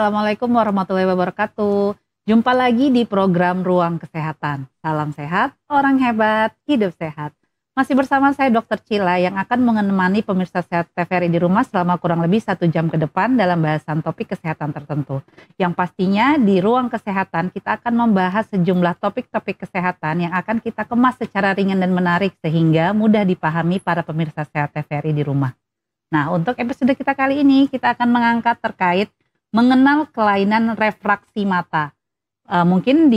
Assalamualaikum warahmatullahi wabarakatuh. Jumpa lagi di program Ruang Kesehatan. Salam sehat, orang hebat, hidup sehat. Masih bersama saya Dr. Cila yang akan menemani pemirsa sehat TVRI di rumah selama kurang lebih 1 jam ke depan dalam bahasan topik kesehatan tertentu. Yang pastinya di Ruang Kesehatan kita akan membahas sejumlah topik-topik kesehatan yang akan kita kemas secara ringan dan menarik sehingga mudah dipahami para pemirsa sehat TVRI di rumah. Nah, untuk episode kita kali ini kita akan mengangkat terkait mengenal kelainan refraksi mata. Mungkin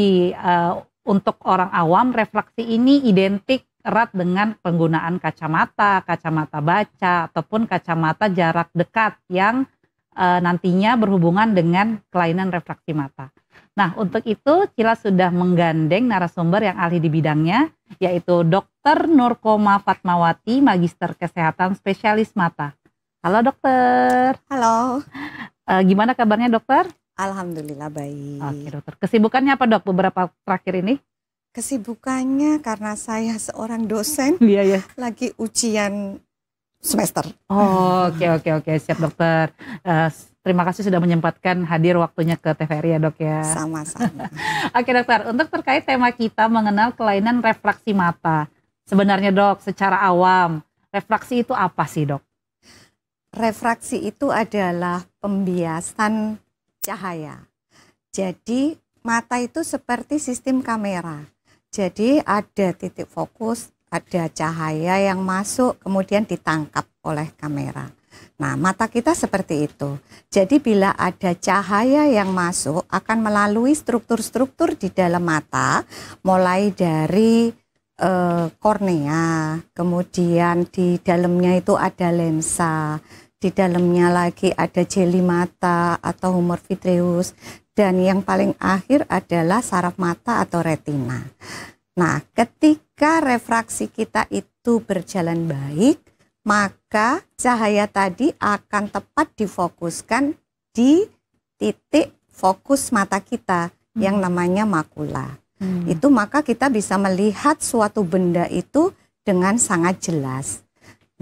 untuk orang awam refraksi ini identik erat dengan penggunaan kacamata, kacamata baca ataupun kacamata jarak dekat yang nantinya berhubungan dengan kelainan refraksi mata. Nah, untuk itu Cila sudah menggandeng narasumber yang ahli di bidangnya, yaitu Dr. Nurkoma Fatmawati, Magister Kesehatan Spesialis Mata. Halo dokter. Halo. Gimana kabarnya dokter? Alhamdulillah baik. Oke dokter. Kesibukannya apa dok beberapa terakhir ini? Kesibukannya karena saya seorang dosen, Iya. lagi ujian semester. Oh, oke siap dokter. Terima kasih sudah menyempatkan hadir waktunya ke TVRI ya dok ya. Sama-sama. Oke dokter, untuk terkait tema kita mengenal kelainan refraksi mata. Sebenarnya dok, secara awam, refraksi itu apa sih dok? Refraksi itu adalah pembiasan cahaya. Jadi mata itu seperti sistem kamera. Jadi ada titik fokus, ada cahaya yang masuk kemudian ditangkap oleh kamera. Nah, mata kita seperti itu. Jadi bila ada cahaya yang masuk akan melalui struktur-struktur di dalam mata, mulai dari kornea, kemudian di dalamnya itu ada lensa, di dalamnya lagi ada jeli mata atau humor vitreus, dan yang paling akhir adalah saraf mata atau retina. Nah, ketika refraksi kita itu berjalan baik, maka cahaya tadi akan tepat difokuskan di titik fokus mata kita yang namanya makula. Itu maka kita bisa melihat suatu benda itu dengan sangat jelas.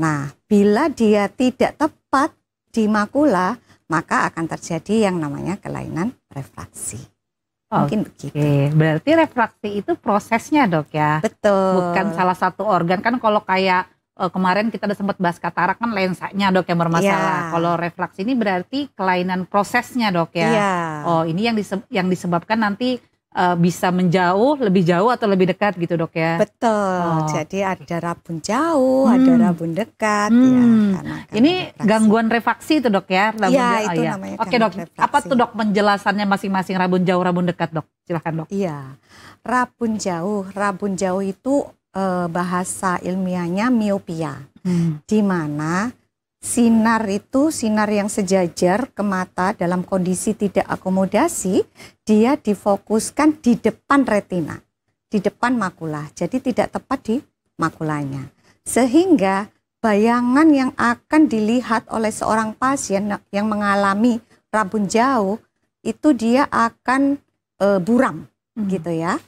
Nah, bila dia tidak tepat di makula, maka akan terjadi yang namanya kelainan refraksi. Mungkin begitu. Berarti refraksi itu prosesnya dok ya? Betul. Bukan salah satu organ, kan kalau kayak kemarin kita udah sempat bahas katarak kan lensanya dok yang bermasalah. Kalau refraksi ini berarti kelainan prosesnya dok ya? Oh, ini yang disebabkan nanti bisa menjauh, lebih jauh atau lebih dekat gitu dok ya? Betul, jadi ada rabun jauh, ada rabun dekat ya. Karena ini refraksi. Gangguan refraksi itu dok ya? Iya, itu namanya. Oke dok, refraksi. Apa tuh dok penjelasannya masing-masing rabun jauh, rabun dekat dok? Silahkan dok. Iya, rabun jauh itu bahasa ilmiahnya miopia, di mana sinar yang sejajar ke mata dalam kondisi tidak akomodasi, dia difokuskan di depan retina, di depan makula. Jadi tidak tepat di makulanya. Sehingga bayangan yang akan dilihat oleh seorang pasien yang mengalami rabun jauh, itu dia akan buram, gitu ya.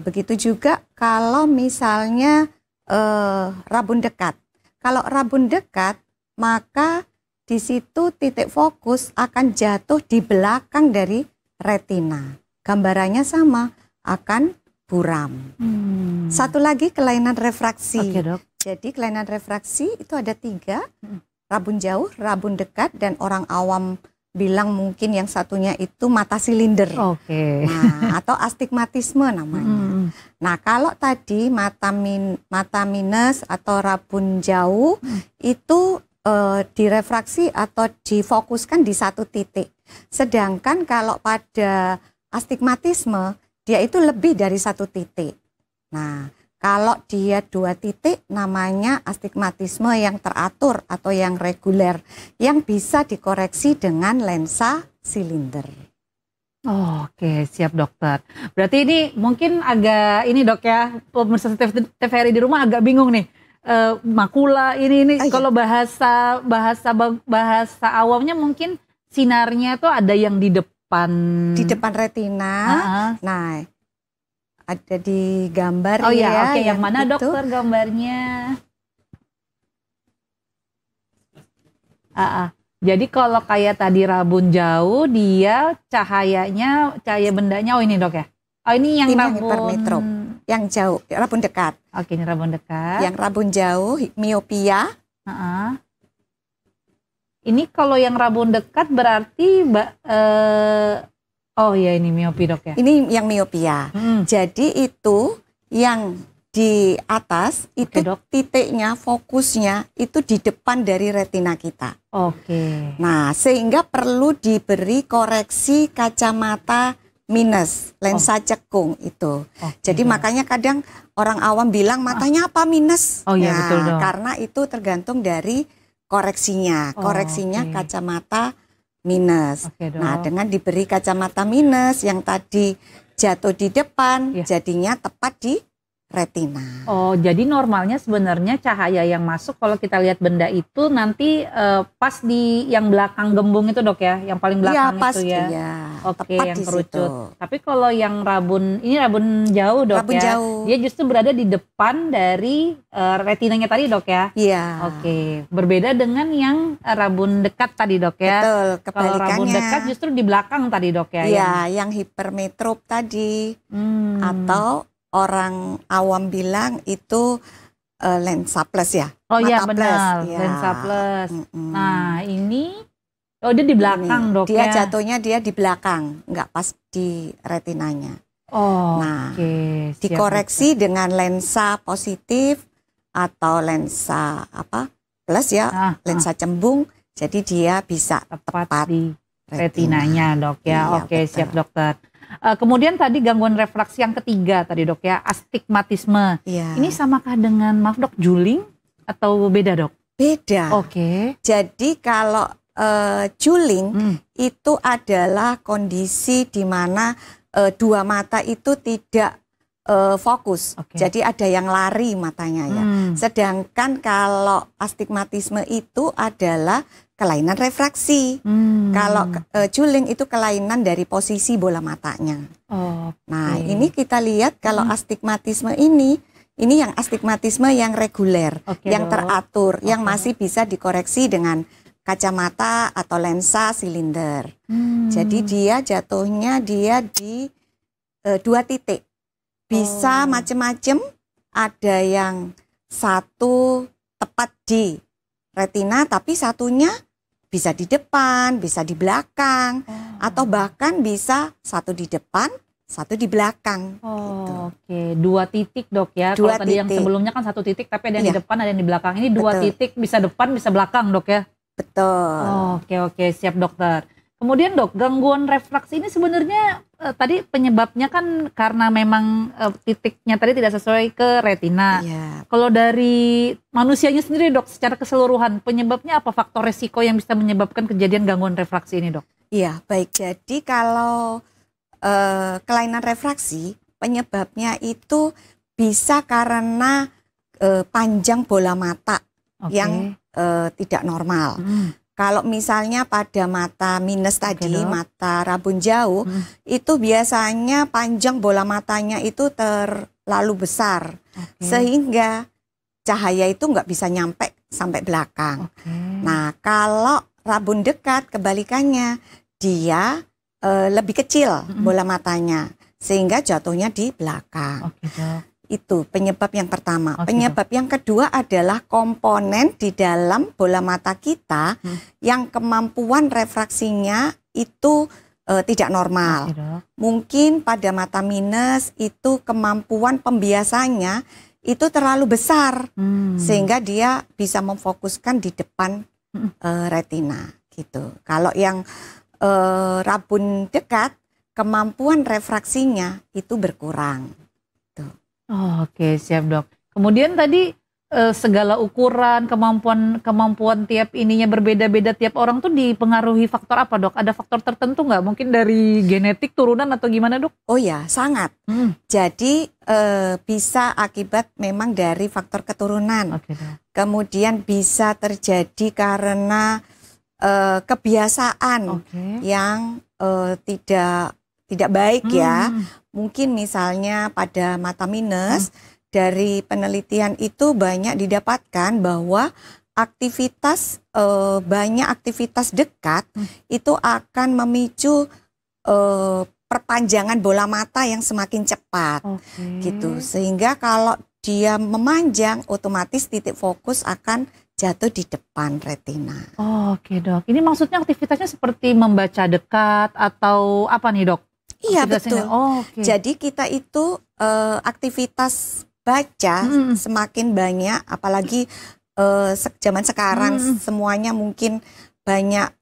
Begitu juga kalau misalnya rabun dekat. Kalau rabun dekat, maka di situ titik fokus akan jatuh di belakang dari retina. Gambarannya sama, akan buram. Satu lagi kelainan refraksi. Oke, dok. Jadi kelainan refraksi itu ada 3, rabun jauh, rabun dekat, dan orang awam bilang mungkin yang satunya itu mata silinder. Nah, atau astigmatisme namanya. Nah, kalau tadi mata minus atau rabun jauh itu direfraksi atau difokuskan di satu titik. Sedangkan kalau pada astigmatisme, dia itu lebih dari satu titik. Nah, kalau dia 2 titik namanya astigmatisme yang teratur atau yang reguler, yang bisa dikoreksi dengan lensa silinder. Oke, siap dokter. Berarti ini mungkin agak ini dok ya, pemirsa TVRI di rumah agak bingung nih. Makula ini kalau bahasa awamnya mungkin sinarnya tuh ada yang di depan retina. Nah, ada di gambar yang mana itu. Dokter gambarnya? Jadi kalau kayak tadi rabun jauh, dia cahaya bendanya, oh ini dok ya? Oh ini yang Ini yang rabun, hipermetrop, yang jauh, rabun dekat. oke ini rabun dekat. Yang rabun jauh, miopia. Uh-uh. Ini kalau yang rabun dekat berarti, oh ya ini miopi dok ya? Ini yang miopia. Jadi itu yang di atas itu dok. titiknya, fokusnya itu di depan dari retina kita. Oke. Nah, sehingga perlu diberi koreksi kacamata minus, lensa cekung itu. Jadi makanya kadang orang awam bilang matanya apa minus? Oh iya nah, betul dong. Karena itu tergantung dari koreksinya. Koreksinya kacamata minus. Nah, dengan diberi kacamata minus yang tadi jatuh di depan, jadinya tepat di retina. Oh, jadi normalnya sebenarnya cahaya yang masuk kalau kita lihat benda itu nanti pas di yang belakang gembung itu dok ya, yang paling belakang pas, itu ya. Ya, Oke, yang kerucut. Tapi kalau yang rabun, ini rabun jauh dok rabun ya. Jauh. Dia justru berada di depan dari retinanya tadi dok ya. Iya. Oke, berbeda dengan yang rabun dekat tadi dok ya. Betul, kalau rabun dekat justru di belakang tadi dok ya. Iya, yang hipermetrop tadi. Atau orang awam bilang itu lensa plus ya. Oh iya benar, lensa plus. Nah ini, oh dia di belakang dok dia ya. jatuhnya dia di belakang, nggak pas di retinanya. Oh, nah, siap, dikoreksi dengan lensa positif atau lensa apa plus ya, lensa cembung. Jadi dia bisa tepat di retinanya dok ya. Iya, oke, siap dokter. Kemudian tadi gangguan refraksi yang ketiga tadi dok ya, astigmatisme. Ini samakah dengan, maaf dok, juling atau beda dok? Beda. Oke. Jadi kalau juling itu adalah kondisi di mana dua mata itu tidak fokus. Jadi ada yang lari matanya ya. Sedangkan kalau astigmatisme itu adalah kelainan refraksi. Kalau juling itu kelainan dari posisi bola matanya. Nah, ini kita lihat kalau astigmatisme ini yang astigmatisme yang reguler, yang teratur, yang masih bisa dikoreksi dengan kacamata atau lensa silinder. Jadi dia jatuhnya dia di 2 titik. Bisa macam-macam, ada yang satu tepat di retina tapi satunya bisa di depan, bisa di belakang, atau bahkan bisa satu di depan, satu di belakang. Gitu. Oke, 2 titik dok ya. Kalau tadi yang sebelumnya kan 1 titik tapi ada yang di depan, ada yang di belakang. Ini 2 titik, bisa depan, bisa belakang dok ya. Betul. Oke, siap dokter. Kemudian dok, gangguan refraksi ini sebenarnya tadi penyebabnya kan karena memang titiknya tadi tidak sesuai ke retina. Kalau dari manusianya sendiri dok, secara keseluruhan penyebabnya apa, faktor resiko yang bisa menyebabkan kejadian gangguan refraksi ini dok? Iya, baik. Jadi kalau kelainan refraksi penyebabnya itu bisa karena panjang bola mata yang tidak normal. Kalau misalnya pada mata minus tadi, mata rabun jauh, itu biasanya panjang bola matanya itu terlalu besar. Sehingga cahaya itu nggak bisa nyampe sampai belakang. Nah, kalau rabun dekat kebalikannya, dia lebih kecil bola matanya. Sehingga jatuhnya di belakang. Itu penyebab yang pertama. Penyebab yang kedua adalah komponen di dalam bola mata kita yang kemampuan refraksinya itu tidak normal. Mungkin pada mata minus itu kemampuan pembiasanya itu terlalu besar sehingga dia bisa memfokuskan di depan retina gitu. Kalau yang rabun dekat kemampuan refraksinya itu berkurang. Oke, siap dok. Kemudian tadi segala ukuran, kemampuan tiap ininya berbeda-beda tiap orang tuh dipengaruhi faktor apa dok? Ada faktor tertentu nggak? Mungkin dari genetik, turunan atau gimana dok? Oh ya, sangat. Jadi bisa akibat memang dari faktor keturunan. Kemudian bisa terjadi karena kebiasaan yang tidak baik ya. Mungkin misalnya pada mata minus, dari penelitian itu banyak didapatkan bahwa banyak aktivitas dekat itu akan memicu perpanjangan bola mata yang semakin cepat, gitu. Sehingga kalau dia memanjang, otomatis titik fokus akan jatuh di depan retina. Oke dok, ini maksudnya aktivitasnya seperti membaca dekat atau apa nih dok? Iya betul. Jadi kita itu aktivitas baca semakin banyak, apalagi zaman sekarang semuanya mungkin banyak,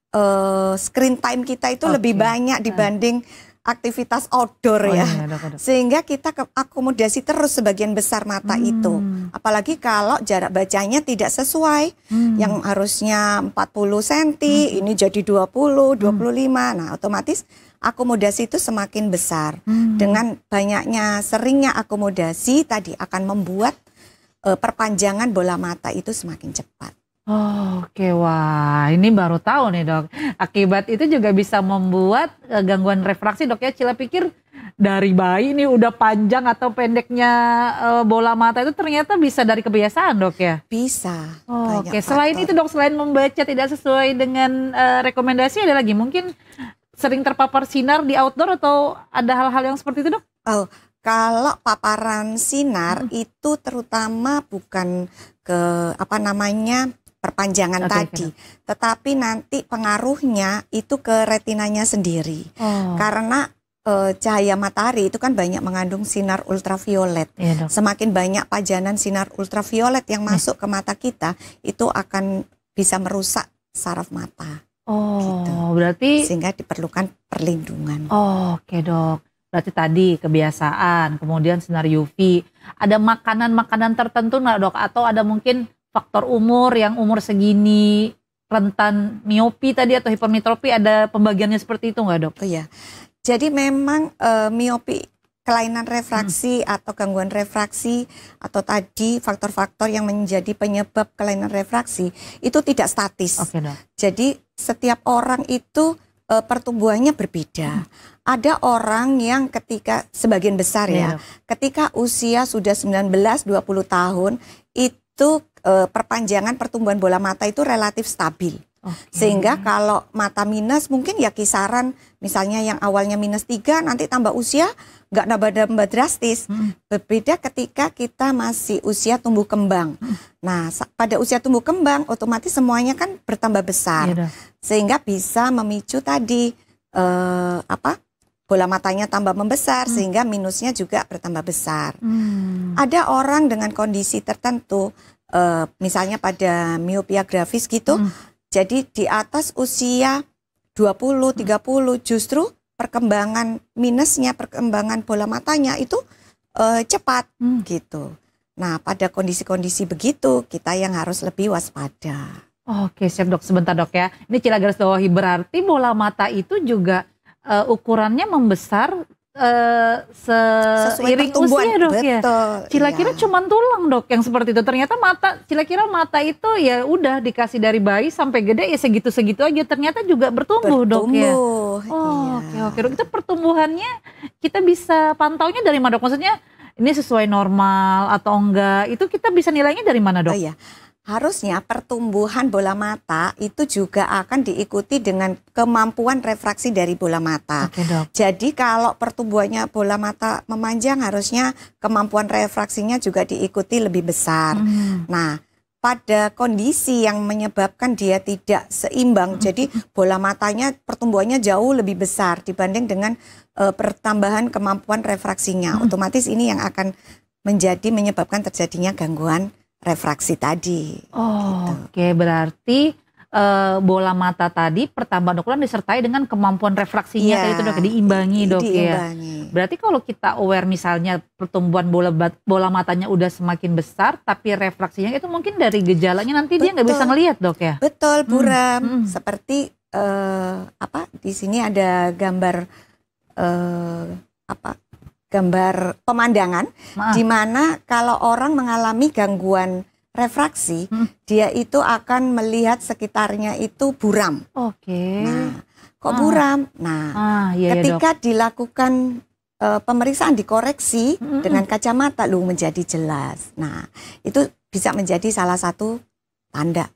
screen time kita itu lebih banyak dibanding aktivitas outdoor ya. Sehingga kita akomodasi terus sebagian besar mata itu. Apalagi kalau jarak bacanya tidak sesuai, yang harusnya 40 cm, ini jadi 20, 25. Nah, otomatis akomodasi itu semakin besar. Dengan banyaknya, seringnya akomodasi tadi akan membuat perpanjangan bola mata itu semakin cepat. Oke, wah ini baru tahu nih dok. Akibat itu juga bisa membuat gangguan refraksi dok ya. Cila pikir dari bayi ini udah panjang atau pendeknya bola mata itu ternyata bisa dari kebiasaan dok ya? Bisa. Oke, selain itu dok, selain membaca tidak sesuai dengan rekomendasi, ada lagi mungkin sering terpapar sinar di outdoor atau ada hal-hal yang seperti itu dok? Kalau paparan sinar itu terutama bukan ke perpanjangan tadi, tetapi nanti pengaruhnya itu ke retinanya sendiri. Karena cahaya matahari itu kan banyak mengandung sinar ultraviolet. Semakin banyak pajanan sinar ultraviolet yang masuk ke mata kita, itu akan bisa merusak saraf mata. Gitu. Berarti sehingga diperlukan perlindungan. Oke dok. Berarti tadi kebiasaan, kemudian sinar UV. Ada makanan-makanan tertentu nggak dok? Atau ada mungkin faktor umur yang umur segini rentan miopi tadi atau hipermetropi, ada pembagiannya seperti itu nggak dok? Iya. Jadi memang miopi, kelainan refraksi atau gangguan refraksi atau tadi faktor-faktor yang menjadi penyebab kelainan refraksi itu tidak statis. Dok. Jadi setiap orang itu pertumbuhannya berbeda. Ada orang yang sebagian besar ketika usia sudah 19-20 tahun itu perpanjangan pertumbuhan bola mata itu relatif stabil. Sehingga kalau mata minus mungkin ya kisaran misalnya yang awalnya -3 nanti tambah usia nggak nambah drastis. Berbeda ketika kita masih usia tumbuh kembang. Nah pada usia tumbuh kembang otomatis semuanya kan bertambah besar. Sehingga bisa memicu tadi bola matanya tambah membesar sehingga minusnya juga bertambah besar. Ada orang dengan kondisi tertentu misalnya pada miopia grafis gitu. Jadi di atas usia 20, 30 justru perkembangan minusnya, perkembangan bola matanya itu cepat gitu. Nah pada kondisi-kondisi begitu kita yang harus lebih waspada. Oke siap dok, sebentar dok ya. Ini Cila garis bawahi, berarti bola mata itu juga ukurannya membesar seiring usia dok ya. Cila kira cuma tulang dok yang seperti itu. Ternyata Cila kira mata itu ya udah dikasih dari bayi sampai gede ya segitu-segitu aja. Ternyata juga bertumbuh dok ya. Oke. Itu pertumbuhannya kita bisa pantaunya dari mana dok? Maksudnya ini sesuai normal atau enggak? Itu kita bisa nilainya dari mana dok? Harusnya pertumbuhan bola mata itu juga akan diikuti dengan kemampuan refraksi dari bola mata. Jadi kalau pertumbuhannya bola mata memanjang harusnya kemampuan refraksinya juga diikuti lebih besar. Nah pada kondisi yang menyebabkan dia tidak seimbang, jadi bola matanya pertumbuhannya jauh lebih besar dibanding dengan pertambahan kemampuan refraksinya. Otomatis ini yang akan menyebabkan terjadinya gangguan refraksi tadi. Oke, berarti bola mata tadi pertambahan ukuran disertai dengan kemampuan refraksinya tadi itu dok, diimbangi dok ya. Berarti kalau kita aware misalnya pertumbuhan bola matanya udah semakin besar tapi refraksinya itu mungkin dari gejalanya nanti dia nggak bisa ngelihat dok ya. Betul Buram. Seperti di sini ada gambar gambar pemandangan di mana kalau orang mengalami gangguan refraksi, dia itu akan melihat sekitarnya itu buram. Nah, kok buram? Nah, ketika dilakukan pemeriksaan dikoreksi dengan kacamata menjadi jelas. Nah, itu bisa menjadi salah satu tanda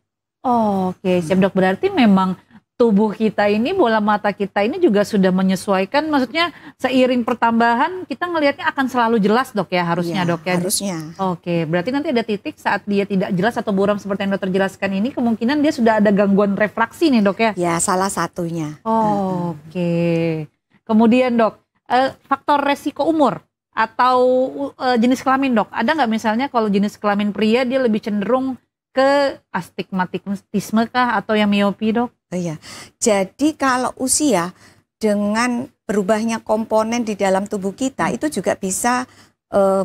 Oke, siap dok. Berarti memang tubuh kita ini, bola mata kita ini juga sudah menyesuaikan, maksudnya seiring pertambahan kita ngelihatnya akan selalu jelas dok ya, harusnya Iya, dok ya. harusnya. Oke, berarti nanti ada titik saat dia tidak jelas atau buram seperti yang dokter jelaskan ini, kemungkinan dia sudah ada gangguan refraksi nih dok ya. Ya, salah satunya. Oke. Kemudian dok, faktor resiko umur atau jenis kelamin dok, ada nggak misalnya kalau jenis kelamin pria dia lebih cenderung ke astigmatisme kah atau yang miopi dok? Oh iya. Jadi kalau usia dengan berubahnya komponen di dalam tubuh kita itu juga bisa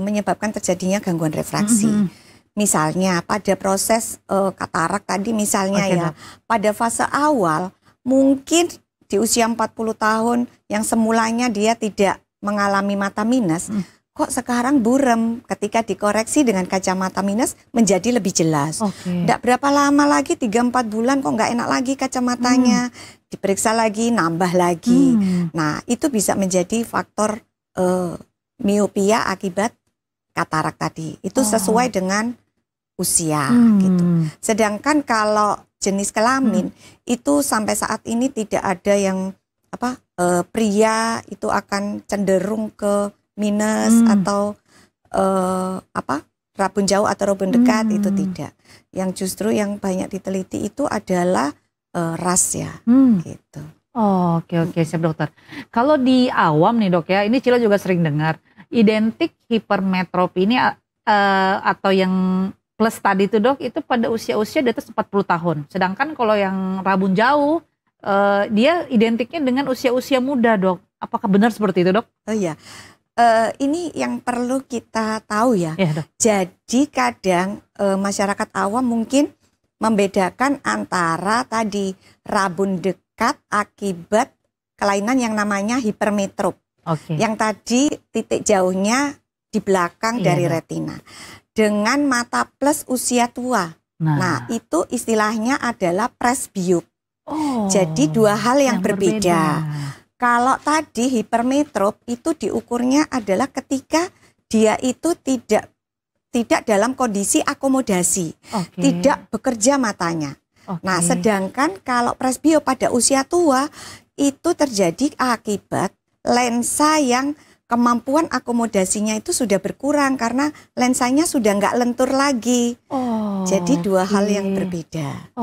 menyebabkan terjadinya gangguan refraksi. Misalnya pada proses katarak tadi misalnya Oke, ya, dok. pada fase awal mungkin di usia 40 tahun yang semulanya dia tidak mengalami mata minus, kok sekarang buram, ketika dikoreksi dengan kacamata minus menjadi lebih jelas. Oke. Nggak berapa lama lagi, 3-4 bulan kok nggak enak lagi kacamatanya. Diperiksa lagi, nambah lagi. Nah, itu bisa menjadi faktor miopia akibat katarak tadi. Itu sesuai dengan usia gitu. Sedangkan kalau jenis kelamin itu sampai saat ini tidak ada yang pria itu akan cenderung ke minus atau rabun jauh atau rabun dekat, itu tidak. Yang justru yang banyak diteliti itu adalah ras ya, gitu. Oke, siap dokter. Kalau di awam nih dok ya, ini Cila juga sering dengar identik hipermetropi ini atau yang plus tadi itu dok, itu pada usia-usia di atas 40 tahun. Sedangkan kalau yang rabun jauh dia identiknya dengan usia-usia muda dok. Apakah benar seperti itu dok? Oh iya. Ini yang perlu kita tahu ya. Iya, dok. Jadi kadang masyarakat awam mungkin membedakan antara tadi rabun dekat akibat kelainan yang namanya hipermetrop. Oke. Yang tadi titik jauhnya di belakang dari retina. Dengan mata plus usia tua. Nah, itu istilahnya adalah presbiop. Jadi dua hal yang berbeda. Kalau tadi hipermetrop itu diukurnya adalah ketika dia itu tidak dalam kondisi akomodasi, tidak bekerja matanya. Nah, sedangkan kalau presbio pada usia tua itu terjadi akibat lensa yang kemampuan akomodasinya itu sudah berkurang karena lensanya sudah nggak lentur lagi. Jadi dua hal yang berbeda.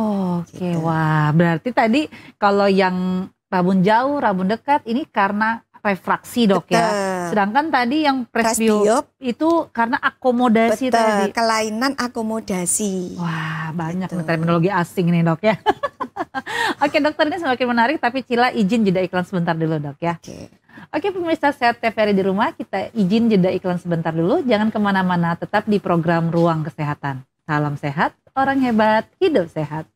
Gitu. Wah, berarti tadi kalau yang rabun jauh, rabun dekat ini karena refraksi dok. Betul. Ya. Sedangkan tadi yang presbiop itu karena akomodasi. Betul, tadi. Kelainan akomodasi. Wah, banyak nih terminologi asing nih dok ya. Oke dokter, ini semakin menarik tapi Cila izin jeda iklan sebentar dulu dok ya. Oke pemirsa Sehat TVRI di rumah, kita izin jeda iklan sebentar dulu. Jangan kemana-mana, tetap di program Ruang Kesehatan. Salam sehat, orang hebat, hidup sehat.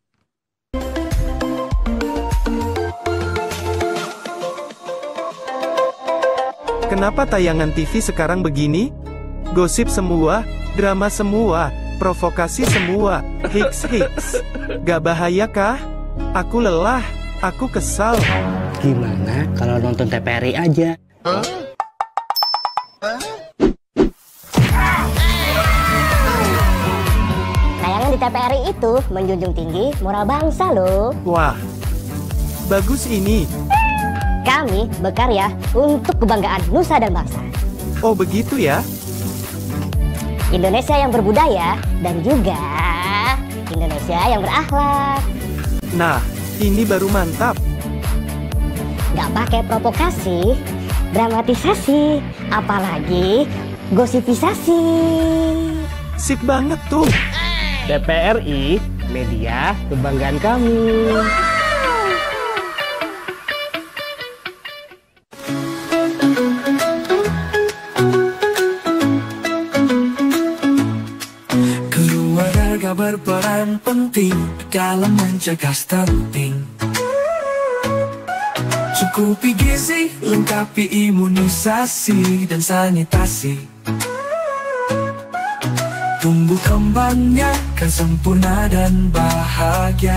Kenapa tayangan TV sekarang begini? Gosip semua, drama semua, provokasi semua, hiks. Gak bahaya kah? Aku lelah, aku kesal. Gimana kalau nonton TVRI aja? Tayangan di TVRI itu menjunjung tinggi moral bangsa loh. Wah, bagus ini. Kami berkarya untuk kebanggaan nusa dan bangsa. Oh begitu ya? Indonesia yang berbudaya dan juga Indonesia yang berakhlak. Nah, ini baru mantap. Gak pakai provokasi, dramatisasi, apalagi gosipisasi. Sip banget tuh. TVRI, media kebanggaan kami. Keluarga berperan penting dalam mencegah stunting. Cukupi gizi, lengkapi imunisasi dan sanitasi. Tumbuh kembangnya kan sempurna dan bahagia.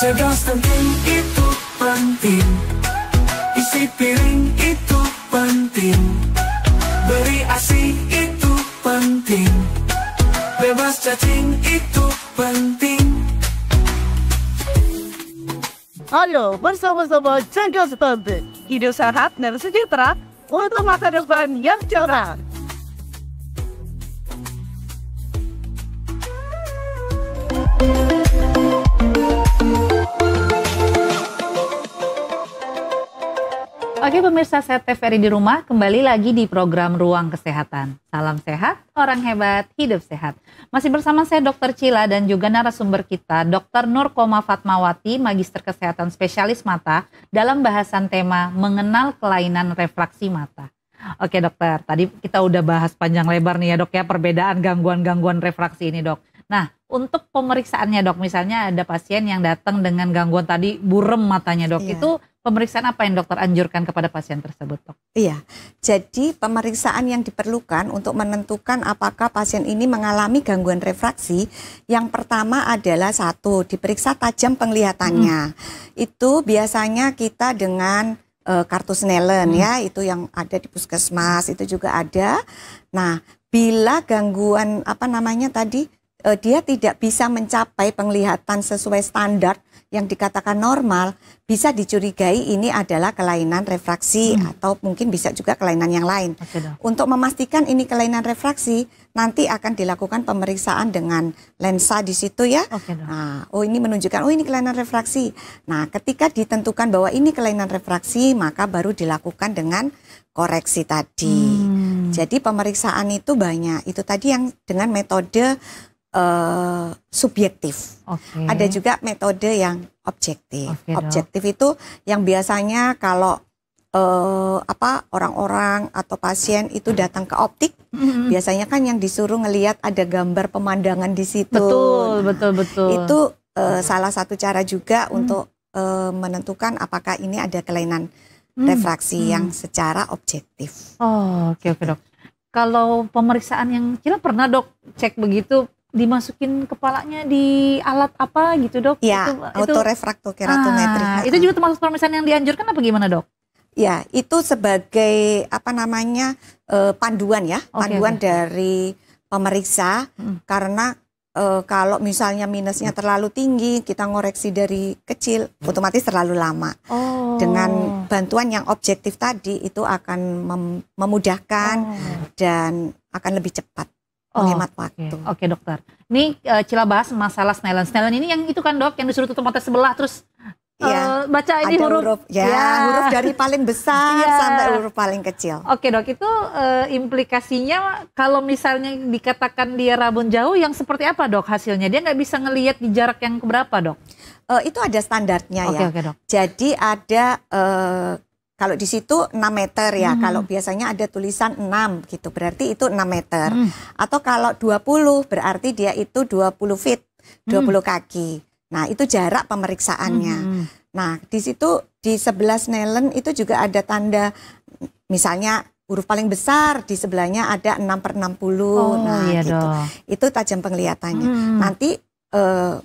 Cegah stunting itu penting. Isi piring itu penting. Beri ASI itu penting. Bebas cacing itu penting. Ayo bersama-sama jaga stunting. Hidup sehat dan sejahtera untuk masa depan yang cerah. Oke pemirsa Sehat TVRI di rumah, kembali lagi di program Ruang Kesehatan. Salam sehat, orang hebat, hidup sehat. Masih bersama saya Dr. Cila dan juga narasumber kita Dr. Nur Koma Fatmawati, Magister Kesehatan Spesialis Mata dalam bahasan tema mengenal kelainan refraksi mata. Oke dokter, tadi kita udah bahas panjang lebar nih ya dok ya, perbedaan gangguan-gangguan refraksi ini dok. Nah untuk pemeriksaannya dok, misalnya ada pasien yang datang dengan gangguan tadi burem matanya dok, itu pemeriksaan apa yang dokter anjurkan kepada pasien tersebut dok? Iya, jadi pemeriksaan yang diperlukan untuk menentukan apakah pasien ini mengalami gangguan refraksi, yang pertama adalah satu, diperiksa tajam penglihatannya. Itu biasanya kita dengan kartu Snellen ya, itu yang ada di puskesmas, itu juga ada. Nah, bila gangguan apa namanya tadi, dia tidak bisa mencapai penglihatan sesuai standar yang dikatakan normal, bisa dicurigai ini adalah kelainan refraksi atau mungkin bisa juga kelainan yang lain. Untuk memastikan ini kelainan refraksi, nanti akan dilakukan pemeriksaan dengan lensa di situ ya. Nah, oh ini menunjukkan oh ini kelainan refraksi. Nah, ketika ditentukan bahwa ini kelainan refraksi, maka baru dilakukan dengan koreksi tadi. Jadi pemeriksaan itu banyak. Itu tadi yang dengan metode subjektif. Ada juga metode yang objektif. Objektif itu yang biasanya kalau orang-orang atau pasien itu datang ke optik, biasanya kan yang disuruh ngelihat ada gambar pemandangan di situ. Betul. Itu salah satu cara juga untuk menentukan apakah ini ada kelainan refraksi yang secara objektif. Oke dok. Kalau pemeriksaan yang Cila pernah dok cek begitu, dimasukin kepalanya di alat apa gitu dok? Ya, autorefraktokeratometri. Itu juga termasuk pemeriksaan yang dianjurkan apa gimana dok? Ya, itu sebagai apa namanya panduan ya, panduan dari pemeriksa. Karena kalau misalnya minusnya terlalu tinggi, kita ngoreksi dari kecil, otomatis terlalu lama. Dengan bantuan yang objektif tadi itu akan memudahkan dan akan lebih cepat. Menghemat waktu. Oke dokter. Ini Cila bahas masalah Snellen. Snellen ini yang itu kan dok, yang disuruh tutup mata sebelah terus baca ini huruf. Huruf dari paling besar sampai huruf paling kecil. Oke dok, itu implikasinya kalau misalnya dikatakan dia rabun jauh, yang seperti apa dok hasilnya? Dia nggak bisa ngelihat di jarak yang keberapa dok? Itu ada standarnya ya. Oke, dok. Jadi ada kalau di situ 6 meter ya, kalau biasanya ada tulisan 6 gitu, berarti itu 6 meter. Atau kalau 20 berarti dia itu 20 feet, 20 kaki. Nah itu jarak pemeriksaannya. Nah di situ di sebelah Snellen itu juga ada tanda, misalnya huruf paling besar di sebelahnya ada 6/60. Gitu. Itu tajam penglihatannya. Nanti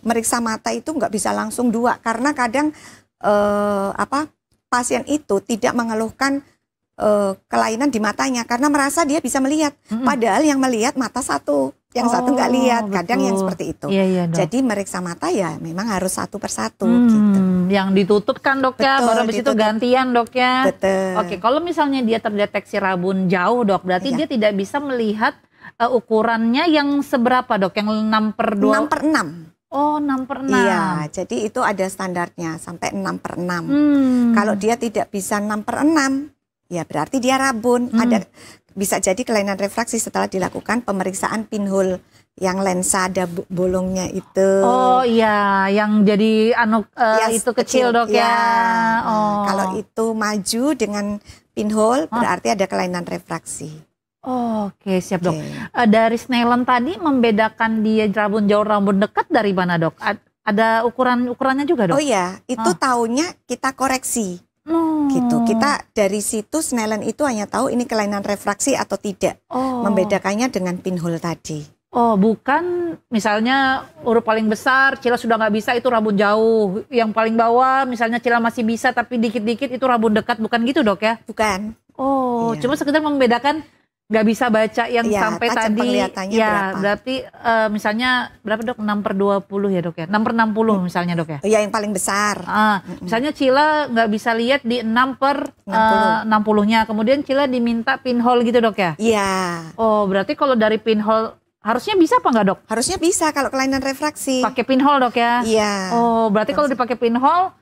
meriksa mata itu nggak bisa langsung 2, karena kadang pasien itu tidak mengeluhkan kelainan di matanya karena merasa dia bisa melihat, padahal yang melihat mata satu, yang satu nggak lihat. Kadang yang seperti itu. Jadi meriksa mata ya memang harus satu persatu gitu. Yang ditutup kan dok ya, baru habis itu gantian dok ya. Oke, kalau misalnya dia terdeteksi rabun jauh dok, berarti dia tidak bisa melihat ukurannya yang seberapa dok? Yang 6/2? 6/6. 6/6. Iya, jadi itu ada standarnya sampai 6/6. Kalau dia tidak bisa 6/6, ya berarti dia rabun. Ada bisa jadi kelainan refraksi setelah dilakukan pemeriksaan pinhole yang lensa ada bolongnya itu. Yang jadi itu kecil dok ya. Kalau itu maju dengan pinhole berarti ada kelainan refraksi. Oke, siap dok. Dari Snellen tadi membedakan dia rabun jauh, rabun dekat dari mana dok? Ada ukurannya juga dok? Oh iya, itu taunya kita koreksi. Gitu. Kita dari situ Snellen itu hanya tahu ini kelainan refraksi atau tidak. Membedakannya dengan pinhole tadi. Bukan misalnya huruf paling besar Cila sudah nggak bisa, itu rabun jauh. Yang paling bawah misalnya Cila masih bisa tapi dikit-dikit itu rabun dekat, bukan gitu dok ya? Bukan. Cuma sekedar membedakan nggak bisa baca yang Iya, sampai tajam tadi. penglihatannya Ya, berapa? berarti misalnya berapa dok? 6/20 ya dok ya? 6/60 misalnya dok ya? Ya yang paling besar. Misalnya Cila nggak bisa lihat di 60. 6/60-nya, kemudian Cila diminta pinhole gitu dok ya? Iya. Oh, berarti kalau dari pinhole harusnya bisa apa nggak dok? Harusnya bisa kalau kelainan refraksi. Pakai pinhole dok ya? Iya. Oh, berarti kalau dipakai pinhole,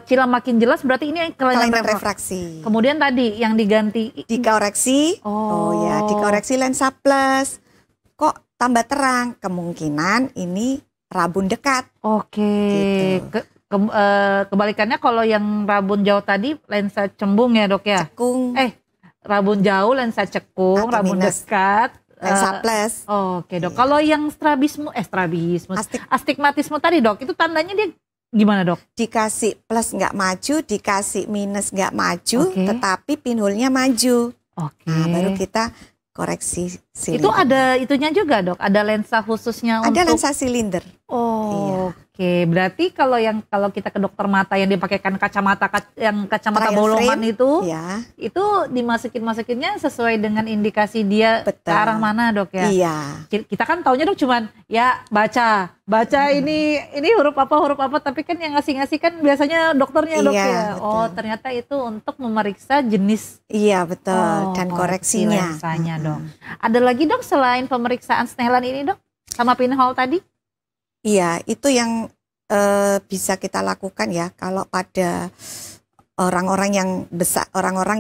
Cila makin jelas berarti ini kelainan Kelainan refraksi. refraksi. Kemudian tadi yang diganti. Dikoreksi. Oh. Ya, dikoreksi lensa plus. Kok tambah terang? Kemungkinan ini rabun dekat. Oke. Gitu. Kebalikannya kalau yang rabun jauh tadi lensa cembung ya dok ya? Cekung. Rabun jauh lensa cekung, Atau rabun minus. dekat. Lensa plus. Oke dok. Kalau yang strabismus, astigmatisme tadi dok, itu tandanya dia gimana dok? Dikasih plus nggak maju, dikasih minus nggak maju, Oke. tetapi pinholnya maju. Oke. Nah, baru kita koreksi silinder. Itu ada itunya juga dok? Ada lensa khususnya Ada untuk? lensa silinder. Oh, oke. Berarti kalau kita ke dokter mata yang dipakaikan kacamata Trial bolongan frame, itu dimasukinnya sesuai dengan indikasi dia Betul. ke arah mana dok ya? Iya. Kita kan taunya dok cuman ya baca ini huruf apa, tapi kan yang ngasih kan biasanya dokternya dok Iya, ya. betul. Oh, ternyata itu untuk memeriksa jenis Iya betul. Dan koreksinya. lensanya dok. Ada lagi dok selain pemeriksaan Snellen ini dok? Sama pinhole tadi? Iya, itu yang bisa kita lakukan ya kalau pada orang-orang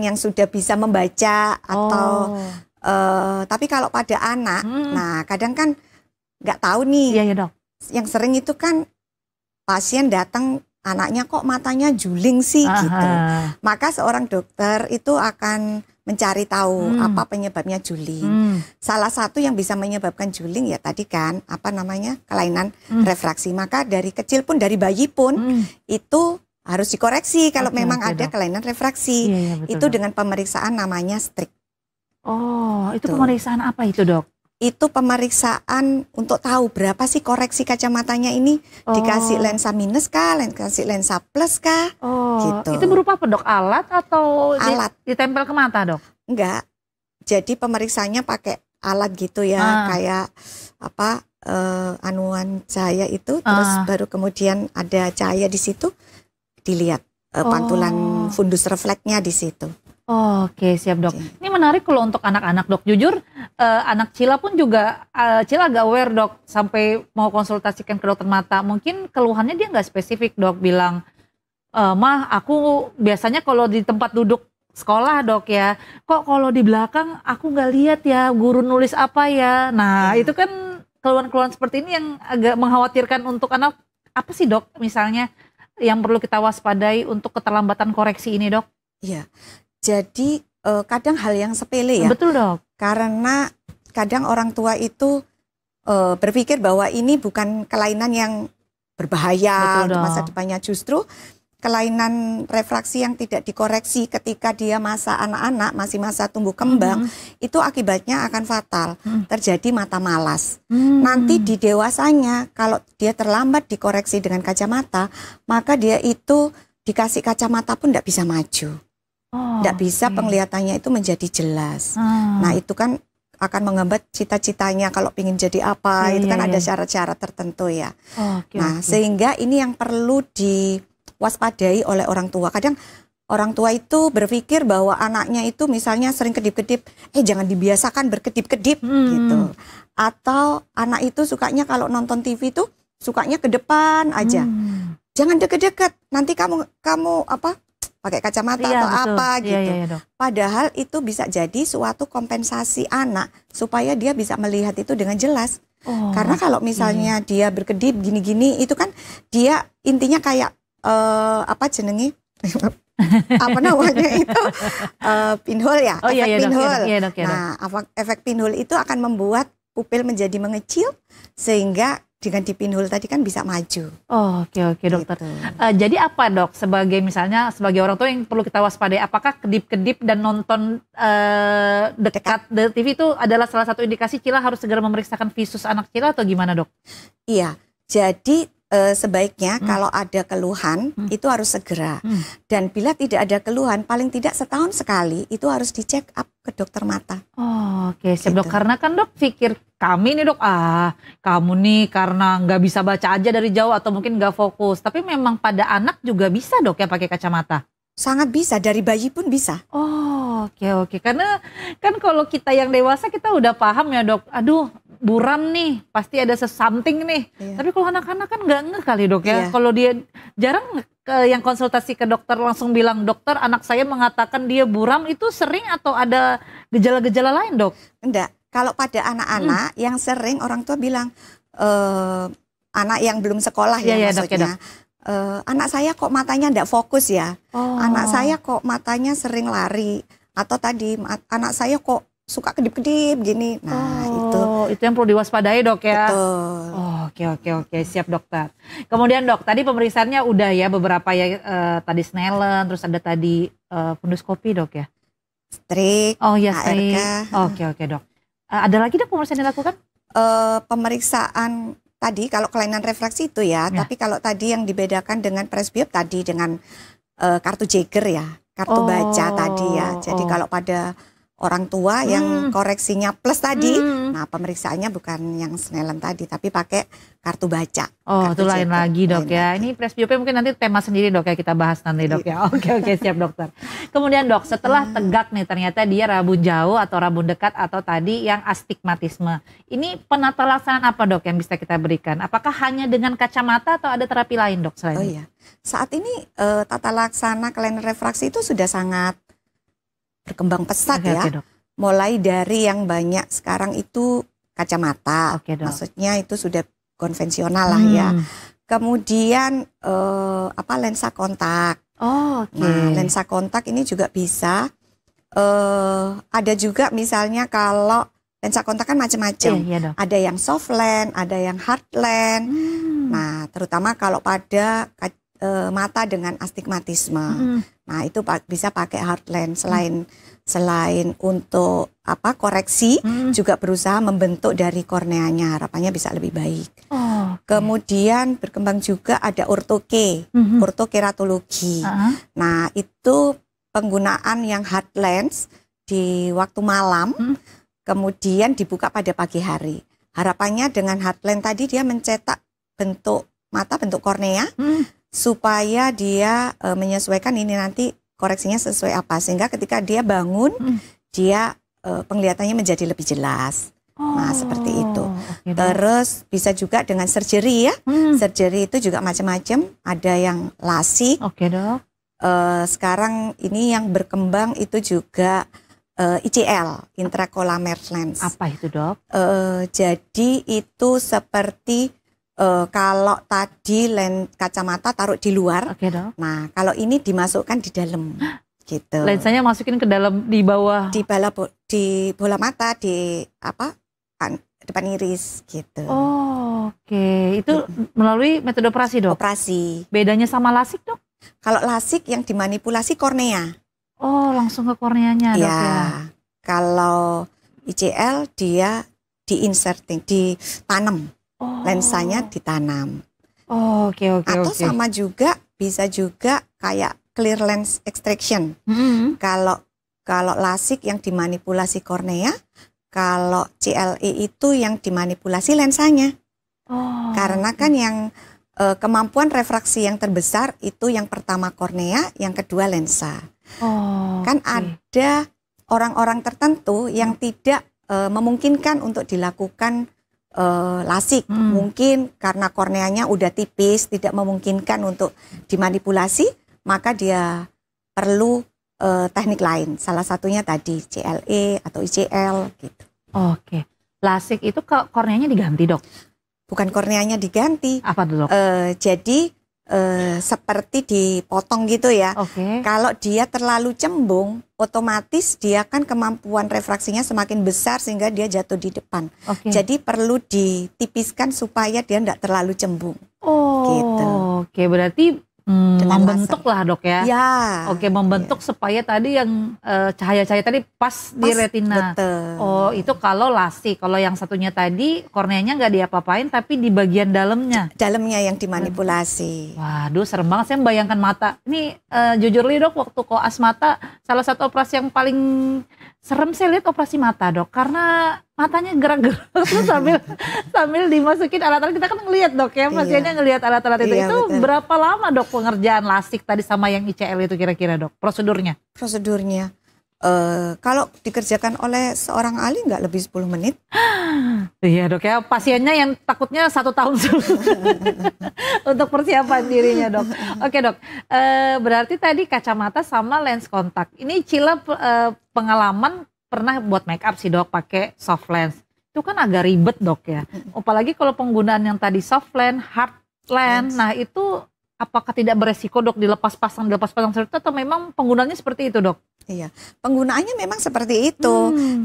yang sudah bisa membaca atau tapi kalau pada anak, nah kadang kan nggak tahu nih. Iya dok. Yang sering itu kan pasien datang anaknya kok matanya juling sih gitu. Maka seorang dokter itu akan mencari tahu apa penyebabnya juling. Salah satu yang bisa menyebabkan juling ya tadi kan kelainan refraksi. Maka dari kecil pun, dari bayi pun itu harus dikoreksi kalau memang ada dok. kelainan refraksi. Iya, betul, Itu dok. dengan pemeriksaan namanya strik. Oh, itu Tuh. pemeriksaan apa itu dok? Itu pemeriksaan untuk tahu berapa sih koreksi kacamatanya ini, dikasih lensa minus kah, dikasih lensa plus kah, gitu. Itu berupa apa dok? Alat atau Alat. ditempel ke mata dok? Enggak, jadi pemeriksaannya pakai alat gitu ya, kayak anuan cahaya itu, terus baru kemudian ada cahaya di situ, dilihat pantulan fundus refleksnya di situ. Oke, siap dok. Ini menarik kalau untuk anak-anak dok. Jujur, anak Cila pun juga, Cila agak aware dok, sampai mau konsultasikan ke dokter mata. Mungkin keluhannya dia nggak spesifik dok, bilang, mah aku biasanya kalau di tempat duduk sekolah dok ya, kok kalau di belakang aku nggak lihat ya guru nulis apa ya. Nah itu kan keluhan-keluhan seperti ini yang agak mengkhawatirkan untuk anak. Apa sih dok misalnya yang perlu kita waspadai untuk keterlambatan koreksi ini dok? Iya. Jadi kadang hal yang sepele ya. Betul dok. Karena kadang orang tua itu berpikir bahwa ini bukan kelainan yang berbahaya untuk masa depannya. Justru kelainan refraksi yang tidak dikoreksi ketika dia masa anak-anak, masih masa tumbuh kembang, itu akibatnya akan fatal. Terjadi mata malas. Nanti di dewasanya kalau dia terlambat dikoreksi dengan kacamata, maka dia itu dikasih kacamata pun tidak bisa maju. Tidak bisa penglihatannya itu menjadi jelas. Nah itu kan akan menghambat cita-citanya kalau ingin jadi apa. Itu kan ada syarat-syarat tertentu ya. Sehingga ini yang perlu diwaspadai oleh orang tua. Kadang orang tua itu berpikir bahwa anaknya itu misalnya sering kedip-kedip, jangan dibiasakan berkedip-kedip gitu. Atau anak itu sukanya kalau nonton TV itu sukanya ke depan aja. Jangan deket-deket, nanti kamu pakai kacamata atau apa gitu. Padahal itu bisa jadi suatu kompensasi anak supaya dia bisa melihat itu dengan jelas. Karena kalau misalnya dia berkedip gini-gini, itu kan dia intinya kayak apa namanya itu pinhole ya, efek pinhole. Nah, efek pinhole itu akan membuat pupil menjadi mengecil sehingga dengan dipinhole tadi kan bisa maju. Oke dokter. Jadi apa dok sebagai orang tua yang perlu kita waspadai? Apakah kedip-kedip dan nonton dekat TV itu adalah salah satu indikasi Cila harus segera memeriksakan visus anak Cila atau gimana dok? Iya. Jadi sebaiknya kalau ada keluhan itu harus segera. Dan bila tidak ada keluhan, paling tidak setahun sekali itu harus dicek up ke dokter mata. Oh, oke, siap dok. Gitu. Karena kan dok pikir kami nih dok, kamu nih karena nggak bisa baca aja dari jauh atau mungkin nggak fokus. Tapi memang pada anak juga bisa dok ya pakai kacamata? Sangat bisa, dari bayi pun bisa. Oh, oke. Karena kan kalau kita yang dewasa kita udah paham ya dok, aduh buram nih, pasti ada something nih. Iya. Tapi kalau anak-anak kan nggak ngeh kali dok ya. Iya. Kalau dia jarang yang konsultasi ke dokter langsung bilang, dokter anak saya mengatakan dia buram, itu sering atau ada gejala-gejala lain dok? Enggak, kalau pada anak-anak yang sering orang tua bilang, anak yang belum sekolah ya Iya, dok, maksudnya. Anak saya kok matanya enggak fokus ya. Anak saya kok matanya sering lari. Atau tadi anak saya kok suka kedip-kedip gini. Nah itu yang perlu diwaspadai dok ya. betul. Oke, siap dokter. Kemudian dok, tadi pemeriksaannya udah ya beberapa ya, tadi Snellen, terus ada tadi funduskopi dok ya. Strik, Oh ya, ARK. Oke dok. Ada lagi dok pemeriksaan dilakukan? Pemeriksaan tadi kalau kelainan refraksi itu ya, tapi kalau tadi yang dibedakan dengan presbiop tadi dengan kartu Jaeger ya, kartu baca tadi ya. Jadi kalau pada orang tua yang koreksinya plus tadi, nah pemeriksaannya bukan yang Snellen tadi, tapi pakai kartu baca. Oh, itu lain Jaeger. lagi dok Lain ya. lagi. Ini presbiopnya mungkin nanti tema sendiri dok ya, kita bahas nanti dok ya. Oke, siap dokter. Kemudian dok, setelah tegak nih ternyata dia rabun jauh atau rabun dekat atau tadi yang astigmatisme. Ini penata laksanaan apa dok yang bisa kita berikan? Apakah hanya dengan kacamata atau ada terapi lain dok selain Oh itu? iya, saat ini tata laksana kelainan refraksi itu sudah sangat berkembang pesat ya. Oke, dok. Mulai dari yang banyak sekarang itu kacamata, Oke, dok. maksudnya itu sudah konvensional lah ya. Kemudian lensa kontak. Oh, oke. Nah, lensa kontak ini juga bisa. Ada juga misalnya kalau lensa kontak kan macam-macam. Iya, dok. Ada yang soft lens, ada yang hard lens. Nah, terutama kalau pada mata dengan astigmatisme. Nah, itu bisa pakai hard lens. Selain untuk koreksi, juga berusaha membentuk dari korneanya, harapannya bisa lebih baik. Kemudian berkembang juga ada ortokeratologi. Nah, itu penggunaan yang hard lens di waktu malam, kemudian dibuka pada pagi hari. Harapannya dengan hard lens tadi dia mencetak bentuk mata, bentuk kornea, supaya dia menyesuaikan ini nanti koreksinya sesuai apa, sehingga ketika dia bangun dia penglihatannya menjadi lebih jelas. Nah, seperti itu. Oke, dok. Terus bisa juga dengan surgery ya. Surgery itu juga macam-macam, ada yang lasik. Oke, dok. Sekarang ini yang berkembang itu juga ICL, intracollamer lens. Apa itu dok? Jadi itu seperti kalau tadi lens kacamata taruh di luar, Oke, dok. nah kalau ini dimasukkan di dalam, gitu. Lensanya masukin ke dalam di bawah. Di bola mata, di depan iris, gitu. Oh, oke. Itu melalui metode operasi dok? Operasi. Bedanya sama lasik dok? Kalau lasik yang dimanipulasi kornea. Oh, langsung ke korneanya dok ya? Kalau ICL dia diinserting, ditanam. Lensanya ditanam. Oke. Atau sama juga, bisa juga kayak clear lens extraction. Kalau lasik yang dimanipulasi kornea, kalau CLE itu yang dimanipulasi lensanya. Karena kan yang kemampuan refraksi yang terbesar itu yang pertama kornea, yang kedua lensa. Kan ada orang-orang tertentu yang tidak memungkinkan untuk dilakukan lasik, mungkin karena korneanya udah tipis, tidak memungkinkan untuk dimanipulasi, maka dia perlu teknik lain. Salah satunya tadi CLE atau ICL gitu. Oke. Lasik itu korneanya diganti dok? Bukan korneanya diganti. Apa tuh dok? Jadi seperti dipotong gitu ya. Oke. Kalau dia terlalu cembung, otomatis dia kan kemampuan refraksinya semakin besar sehingga dia jatuh di depan. Oke. Jadi perlu ditipiskan supaya dia tidak terlalu cembung. Oh, gitu. Oke, berarti Membentuk lah dok ya. Ya. Oke, membentuk supaya tadi yang cahaya-cahaya tadi pas di retina. Betul. Oh, itu kalau lasik. Kalau yang satunya tadi korneanya nggak diapa-apain tapi di bagian dalamnya. Dalamnya yang dimanipulasi. Waduh, serem banget saya membayangkan mata. Ini jujur li dok, waktu koas mata salah satu operasi yang paling serem saya lihat operasi mata dok, karena matanya gerak-gerak terus sambil dimasukin alat-alat. Kita kan ngelihat dok ya, pasiennya ngelihat alat-alat itu. Iya, Itu betul. berapa lama dok pengerjaan lasik tadi sama yang ICL itu kira-kira dok, prosedurnya? Prosedurnya kalau dikerjakan oleh seorang ahli nggak lebih 10 menit. Iya dok ya, pasiennya yang takutnya 1 tahun untuk persiapan dirinya dok. Oke dok, berarti tadi kacamata sama lens kontak. Ini Cila pengalaman pernah buat make up sih dok pakai soft lens. Itu kan agak ribet dok ya. Apalagi kalau penggunaan yang tadi soft lens, hard lens. Nah itu apakah tidak beresiko dok dilepas pasang seperti itu, atau memang penggunaannya seperti itu dok? Iya, penggunaannya memang seperti itu.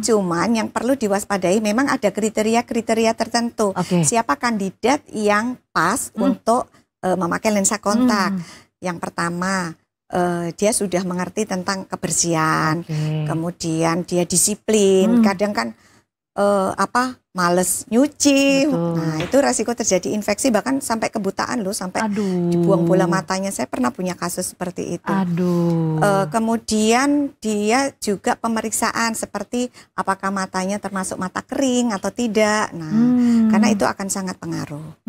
Cuman yang perlu diwaspadai memang ada kriteria-kriteria tertentu. Siapa kandidat yang pas untuk memakai lensa kontak. Yang pertama, dia sudah mengerti tentang kebersihan. Kemudian dia disiplin. Kadang kan males nyuci. Nah, itu resiko terjadi infeksi bahkan sampai kebutaan loh, sampai dibuang bola matanya. Saya pernah punya kasus seperti itu. Kemudian dia juga pemeriksaan seperti apakah matanya termasuk mata kering atau tidak. Nah, karena itu akan sangat pengaruh.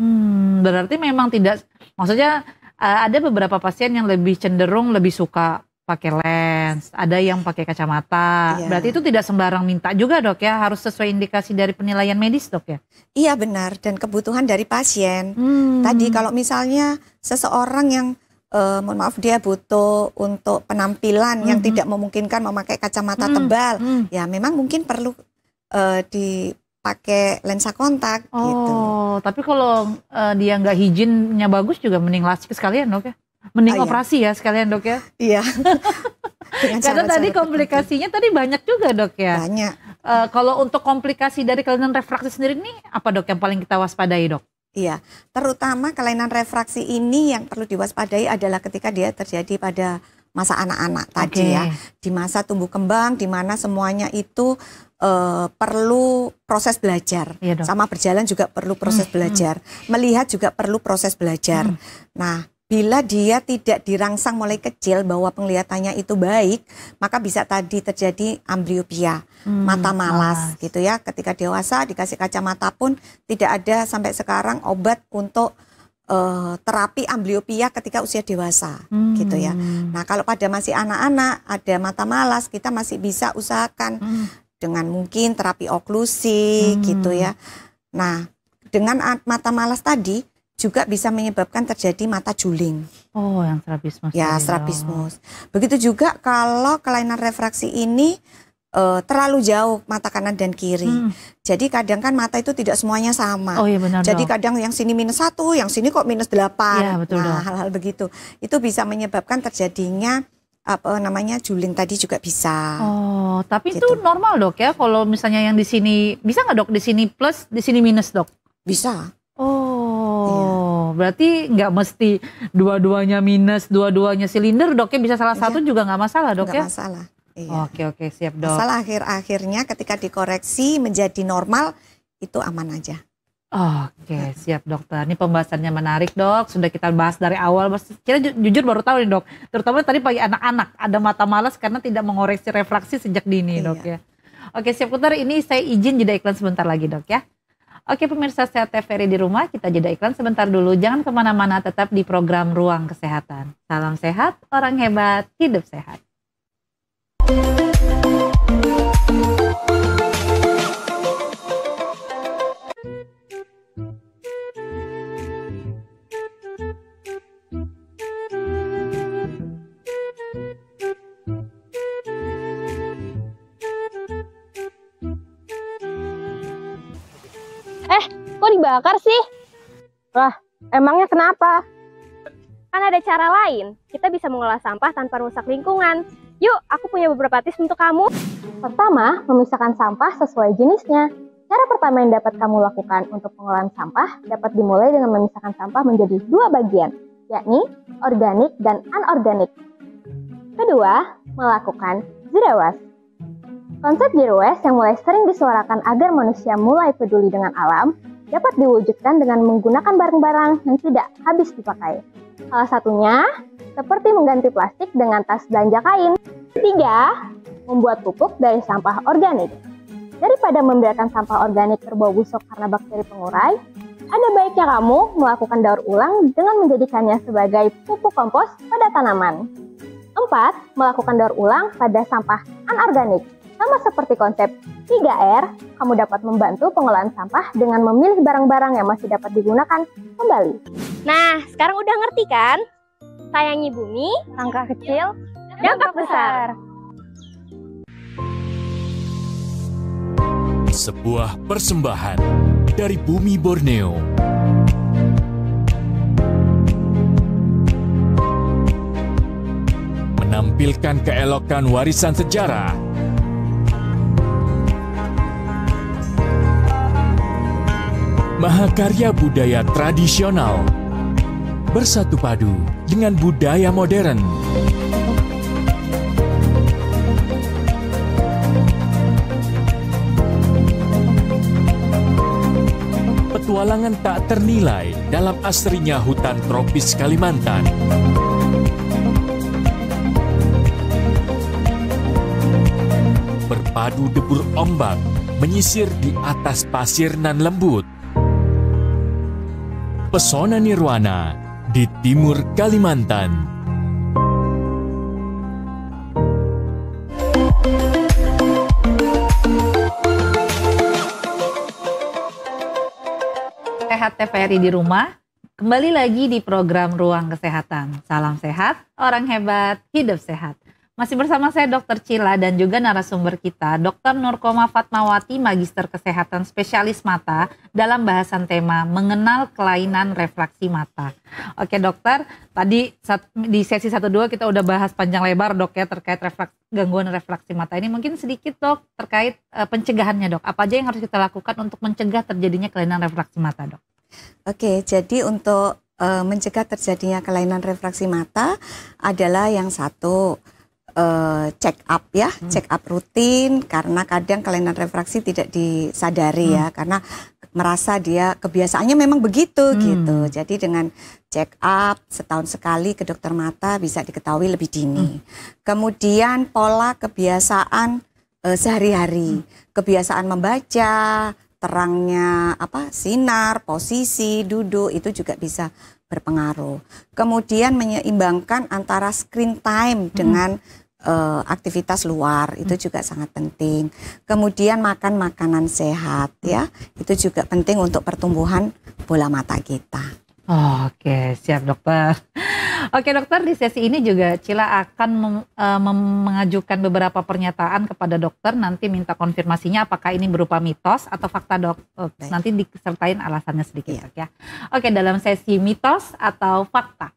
Berarti memang tidak, maksudnya ada beberapa pasien yang lebih cenderung lebih suka pakai lens, ada yang pakai kacamata. Berarti itu tidak sembarang minta juga dok ya, harus sesuai indikasi dari penilaian medis dok ya? Iya benar, dan kebutuhan dari pasien. Tadi kalau misalnya seseorang yang mohon maaf dia butuh untuk penampilan yang tidak memungkinkan memakai kacamata tebal, ya memang mungkin perlu dipakai lensa kontak gitu. Tapi kalau dia nggak higiennya bagus juga mending lasik sekalian dok ya? Mending operasi ya sekalian dok ya? Iya. Karena tadi komplikasinya tadi banyak juga dok ya? Banyak. Kalau untuk komplikasi dari kelainan refraksi sendiri nih apa dok yang paling kita waspadai dok? Iya, terutama kelainan refraksi ini yang perlu diwaspadai adalah ketika dia terjadi pada masa anak-anak tadi ya. Di masa tumbuh kembang, di mana semuanya itu perlu proses belajar. Sama berjalan juga perlu proses belajar. Melihat juga perlu proses belajar. Nah, bila dia tidak dirangsang mulai kecil bahwa penglihatannya itu baik, maka bisa tadi terjadi amblyopia, mata malas gitu ya. Ketika dewasa dikasih kacamata pun tidak ada sampai sekarang obat untuk terapi amblyopia ketika usia dewasa gitu ya. Nah kalau pada masih anak-anak ada mata malas, kita masih bisa usahakan dengan mungkin terapi oklusi gitu ya. Nah dengan mata malas tadi juga bisa menyebabkan terjadi mata juling. Oh, yang strabismus. Ya, strabismus. Begitu juga kalau kelainan refraksi ini terlalu jauh mata kanan dan kiri. Jadi kadang kan mata itu tidak semuanya sama. Oh iya benar. Jadi kadang yang sini -1, yang sini kok -8. Iya, betul, nah, hal-hal begitu. Itu bisa menyebabkan terjadinya juling tadi juga bisa. Oh, tapi gitu. Itu normal dok ya? Kalau misalnya yang di sini bisa nggak dok? Di sini plus, di sini minus dok? Bisa. Berarti nggak mesti dua-duanya minus, dua-duanya silinder dok ya, bisa salah satu juga nggak masalah dok ya? Nggak masalah. Iya. Oke siap dok. Masalah akhir-akhirnya ketika dikoreksi menjadi normal itu aman aja. Oke siap dokter. Ini pembahasannya menarik dok. Sudah kita bahas dari awal. Kita jujur baru tahu nih dok. Terutama tadi bagi anak-anak ada mata malas karena tidak mengoreksi refraksi sejak dini dok ya. Oke siap dokter. Ini saya izin jeda iklan sebentar lagi dok ya. Oke pemirsa Sehat TVRI di rumah, kita jeda iklan sebentar dulu. Jangan kemana-mana, tetap di program Ruang Kesehatan. Salam sehat, orang hebat, hidup sehat. Kok dibakar sih? Wah, emangnya kenapa? Kan ada cara lain. Kita bisa mengolah sampah tanpa rusak lingkungan. Yuk, aku punya beberapa tips untuk kamu. Pertama, memisahkan sampah sesuai jenisnya. Cara pertama yang dapat kamu lakukan untuk pengolahan sampah dapat dimulai dengan memisahkan sampah menjadi 2 bagian. yakni organik dan anorganik. Kedua, melakukan zero waste. Konsep zero waste yang mulai sering disuarakan agar manusia mulai peduli dengan alam dapat diwujudkan dengan menggunakan barang-barang yang tidak habis dipakai. Salah satunya seperti mengganti plastik dengan tas belanja kain. Ketiga, membuat pupuk dari sampah organik. Daripada membiarkan sampah organik berbau busuk karena bakteri pengurai, ada baiknya kamu melakukan daur ulang dengan menjadikannya sebagai pupuk kompos pada tanaman. 4. Melakukan daur ulang pada sampah anorganik. Sama seperti konsep 3R, kamu dapat membantu pengolahan sampah dengan memilih barang-barang yang masih dapat digunakan kembali. Nah, sekarang udah ngerti kan? Sayangi bumi, langkah kecil, dampak besar. Sebuah persembahan dari Bumi Borneo. Menampilkan keelokan warisan sejarah. Mahakarya budaya tradisional. Bersatu padu dengan budaya modern. Petualangan tak ternilai dalam asrinya hutan tropis Kalimantan. Berpadu debur ombak menyisir di atas pasir nan lembut. Pesona nirwana di timur Kalimantan. Sehat TVRI di rumah, kembali lagi di program Ruang Kesehatan. Salam sehat, orang hebat, hidup sehat. Masih bersama saya Dr. Cila dan juga narasumber kita, Dr. Nurkoma Fatmawati, Magister Kesehatan Spesialis Mata dalam bahasan tema Mengenal Kelainan Refraksi Mata. Oke dokter, tadi di sesi 1-2 kita udah bahas panjang lebar dok ya terkait gangguan refraksi mata ini. Mungkin sedikit dok terkait pencegahannya dok. Apa aja yang harus kita lakukan untuk mencegah terjadinya kelainan refraksi mata dok? Oke, jadi untuk mencegah terjadinya kelainan refraksi mata adalah yang satu, check up ya, check up rutin, karena kadang kelainan refraksi tidak disadari ya, karena merasa dia kebiasaannya memang begitu gitu. Jadi dengan check up setahun sekali ke dokter mata bisa diketahui lebih dini. Kemudian pola kebiasaan sehari-hari, kebiasaan membaca, terangnya sinar, posisi, duduk itu juga bisa berpengaruh. Kemudian menyeimbangkan antara screen time dengan aktivitas luar itu juga sangat penting. Kemudian makan makanan sehat ya, itu juga penting untuk pertumbuhan bola mata kita. Oke, siap dokter. Oke dokter, di sesi ini juga Cila akan mengajukan beberapa pernyataan kepada dokter. Nanti minta konfirmasinya apakah ini berupa mitos atau fakta dok. Nanti disertain alasannya sedikit dok ya. Oke, dalam sesi mitos atau fakta.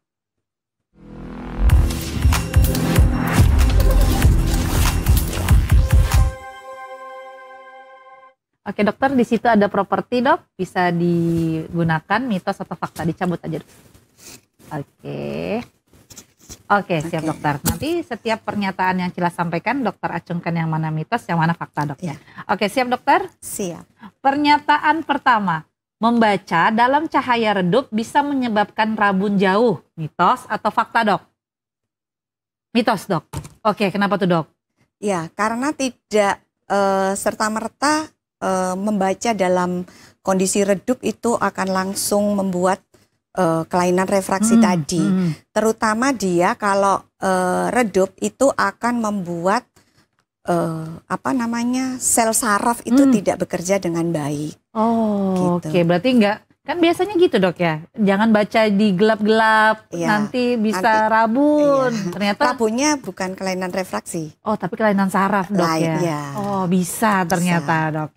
Oke dokter, di situ ada properti dok, bisa digunakan mitos atau fakta, dicabut aja dok. Oke, siap dokter. Nanti setiap pernyataan yang Cila sampaikan dokter acungkan yang mana mitos, yang mana fakta dok. Ya. Oke, siap dokter? Siap. Pernyataan pertama, membaca dalam cahaya redup bisa menyebabkan rabun jauh, mitos atau fakta dok? Mitos dok. Oke, kenapa tuh dok? Ya, karena tidak serta-merta membaca dalam kondisi redup itu akan langsung membuat kelainan refraksi tadi. Terutama dia kalau redup itu akan membuat sel saraf itu tidak bekerja dengan baik. Gitu. Oke, berarti enggak. Kan biasanya gitu dok ya, jangan baca di gelap-gelap, nanti bisa rabun. Ternyata rabunnya bukan kelainan refraksi. Oh, tapi kelainan saraf dok ya. Oh, bisa ternyata dok.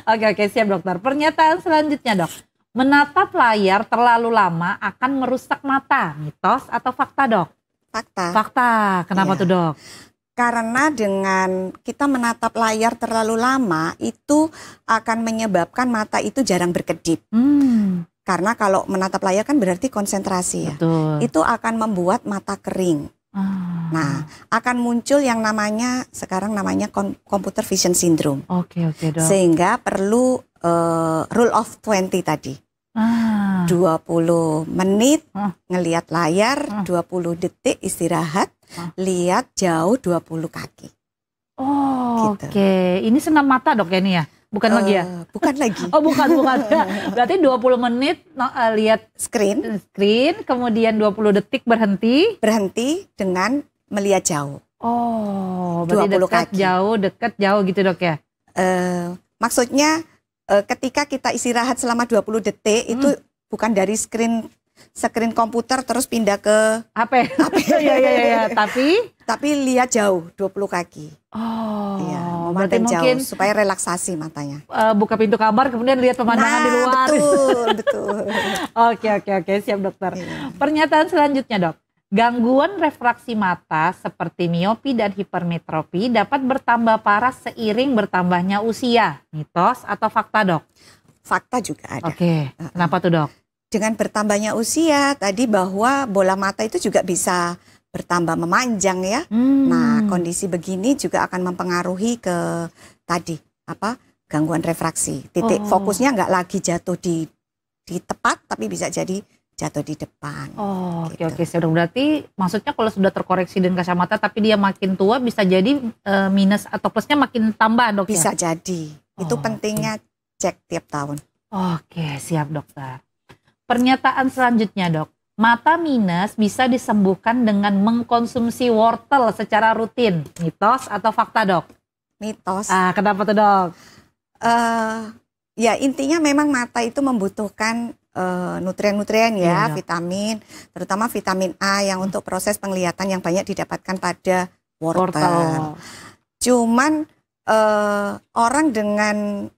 Oke, siap dokter. Pernyataan selanjutnya dok, menatap layar terlalu lama akan merusak mata, mitos atau fakta dok? Fakta. Kenapa tuh dok? Karena dengan kita menatap layar terlalu lama itu akan menyebabkan mata itu jarang berkedip. Karena kalau menatap layar kan berarti konsentrasi ya. Betul. Itu akan membuat mata kering. Nah, akan muncul yang namanya sekarang namanya computer vision syndrome. Oke, Dok. Sehingga perlu rule of 20 tadi. 20 menit ngelihat layar, 20 detik istirahat, lihat jauh 20 kaki. Oh, Gitu. oke. Ini senam mata, Dok, ya ini ya? Bukan lagi ya? Bukan lagi. Oh, bukan. Berarti 20 menit lihat Screen, kemudian 20 detik berhenti. berhenti dengan melihat jauh. Oh, berarti 20 dekat, kaki. dekat, jauh gitu, Dok ya? Maksudnya ketika kita istirahat selama 20 detik itu bukan dari screen komputer terus pindah ke HP. Iya. tapi lihat jauh 20 kaki. Oh, Iya, berarti memandang mungkin jauh supaya relaksasi matanya. buka pintu kamar kemudian lihat pemandangan di luar. Betul. Oke, siap dokter. Pernyataan selanjutnya, Dok. Gangguan refraksi mata seperti miopi dan hipermetropi dapat bertambah parah seiring bertambahnya usia. Mitos atau fakta, Dok? Fakta juga ada. Oke, kenapa tuh, Dok? Dengan bertambahnya usia tadi bahwa bola mata itu juga bisa bertambah memanjang ya. Nah, kondisi begini juga akan mempengaruhi ke tadi gangguan refraksi. Titik fokusnya nggak lagi jatuh di tepat, tapi bisa jadi jatuh di depan. Oh, gitu. oke. Berarti maksudnya kalau sudah terkoreksi dengan kacamata tapi dia makin tua bisa jadi minus atau plusnya makin tambah, Dok? Bisa ya? jadi. Itu pentingnya cek tiap tahun. Oke, siap dokter. Pernyataan selanjutnya, Dok. Mata minus bisa disembuhkan dengan mengkonsumsi wortel secara rutin. Mitos atau fakta, Dok? Mitos. Kenapa tuh, Dok? Ya intinya memang mata itu membutuhkan nutrien-nutrien ya, Iya, vitamin, terutama vitamin A yang untuk proses penglihatan yang banyak didapatkan pada wortel. Cuman orang dengan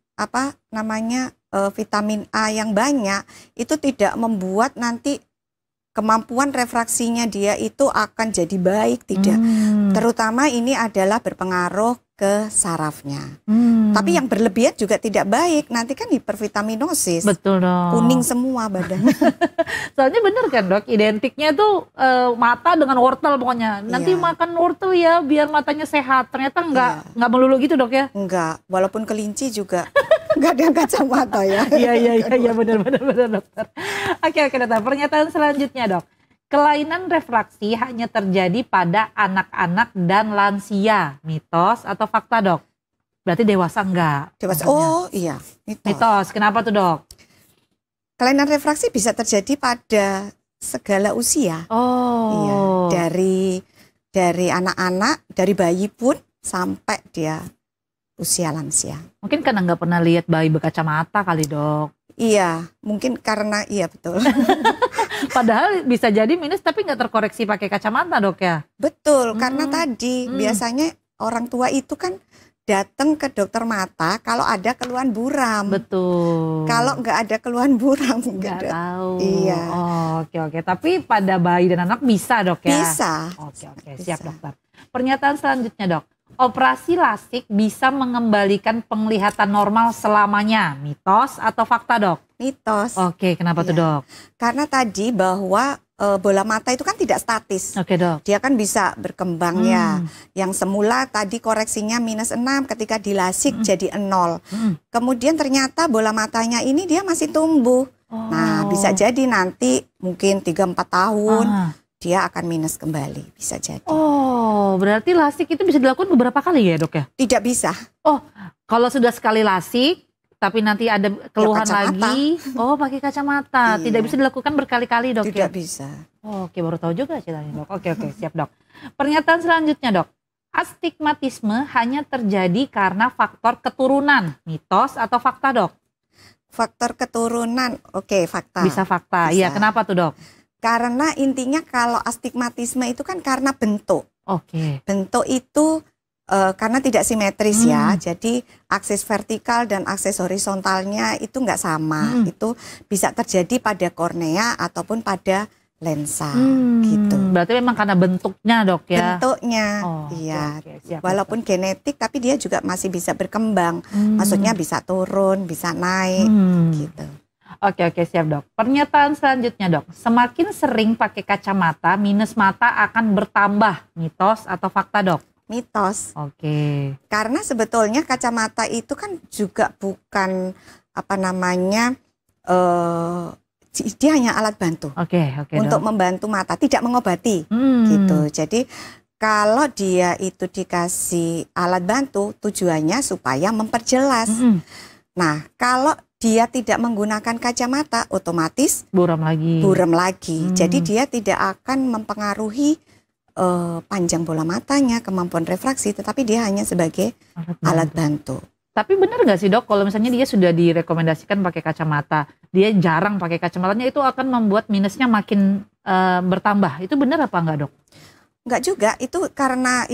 vitamin A yang banyak itu tidak membuat nanti kemampuan refraksinya dia itu akan jadi baik, tidak. Terutama ini adalah berpengaruh ke sarafnya. Tapi yang berlebihan juga tidak baik. Nanti kan hipervitaminosis. Betul, Dok. Kuning semua badannya. Soalnya bener kan, Dok, identiknya tuh mata dengan wortel pokoknya. Nanti makan wortel ya biar matanya sehat. Ternyata nggak melulu gitu, Dok ya? Enggak, walaupun kelinci juga nggak ada kacamata ya. Iya benar dokter. Oke dokter. Pernyataan selanjutnya, Dok. Kelainan refraksi hanya terjadi pada anak-anak dan lansia. Mitos atau fakta, Dok? Berarti dewasa enggak? Dewasa. Oh iya, mitos. Kenapa tuh, Dok? Kelainan refraksi bisa terjadi pada segala usia. Oh. Iya, dari anak-anak, dari bayi pun sampai dia usia lansia. Mungkin karena nggak pernah lihat bayi berkacamata kali, Dok. Iya, mungkin karena iya betul. Padahal bisa jadi minus tapi nggak terkoreksi pakai kacamata, Dok ya? Betul, karena tadi biasanya orang tua itu kan datang ke dokter mata kalau ada keluhan buram. Betul. Kalau nggak ada keluhan buram nggak tahu. Iya. Oke. Tapi pada bayi dan anak bisa, Dok ya? Bisa. Oke. Siap, dokter. Pernyataan selanjutnya, Dok. Operasi lasik bisa mengembalikan penglihatan normal selamanya. Mitos atau fakta, Dok? Mitos. Oke, kenapa tuh, Dok? Karena tadi bahwa bola mata itu kan tidak statis. Oke, Dok. Dia kan bisa berkembang ya. Yang semula tadi koreksinya -6, ketika dilasik jadi 0. Kemudian ternyata bola matanya ini dia masih tumbuh. Nah, bisa jadi nanti mungkin 3-4 tahun dia akan minus kembali, bisa jadi. Oh, berarti lasik itu bisa dilakukan beberapa kali ya, Dok ya? Tidak bisa. Oh, kalau sudah sekali lasik tapi nanti ada keluhan lagi, pakai kacamata. Iya. Tidak bisa dilakukan berkali-kali, Dok. Tidak bisa. Oke, baru tahu juga ceritanya, Dok. Oke, siap, Dok. Pernyataan selanjutnya, Dok. Astigmatisme hanya terjadi karena faktor keturunan. Mitos atau fakta, Dok? Faktor keturunan, oke, fakta. Bisa fakta. Iya, kenapa tuh, Dok? Karena intinya kalau astigmatisme itu kan karena bentuk. Oke. Bentuk itu karena tidak simetris ya, jadi aksis vertikal dan aksis horizontalnya itu nggak sama. Itu bisa terjadi pada kornea ataupun pada lensa gitu. Berarti memang karena bentuknya, Dok ya? Bentuknya, iya. Siap, walaupun genetik tapi dia juga masih bisa berkembang. Maksudnya bisa turun, bisa naik gitu. Oke, siap dok. Pernyataan selanjutnya dok, semakin sering pakai kacamata, minus mata akan bertambah. Mitos atau fakta dok? Mitos. Oke. Karena sebetulnya kacamata itu kan juga bukan dia hanya alat bantu. Oke, untuk dok. membantu mata, tidak mengobati gitu. Jadi kalau dia itu dikasih alat bantu, tujuannya supaya memperjelas. Nah, kalau dia tidak menggunakan kacamata, otomatis buram lagi. Jadi dia tidak akan mempengaruhi panjang bola matanya, kemampuan refraksi, tetapi dia hanya sebagai alat bantu. Tapi benar nggak sih dok, kalau misalnya dia sudah direkomendasikan pakai kacamata, dia jarang pakai kacamatanya, itu akan membuat minusnya makin bertambah. Itu benar apa enggak dok? Enggak juga, itu karena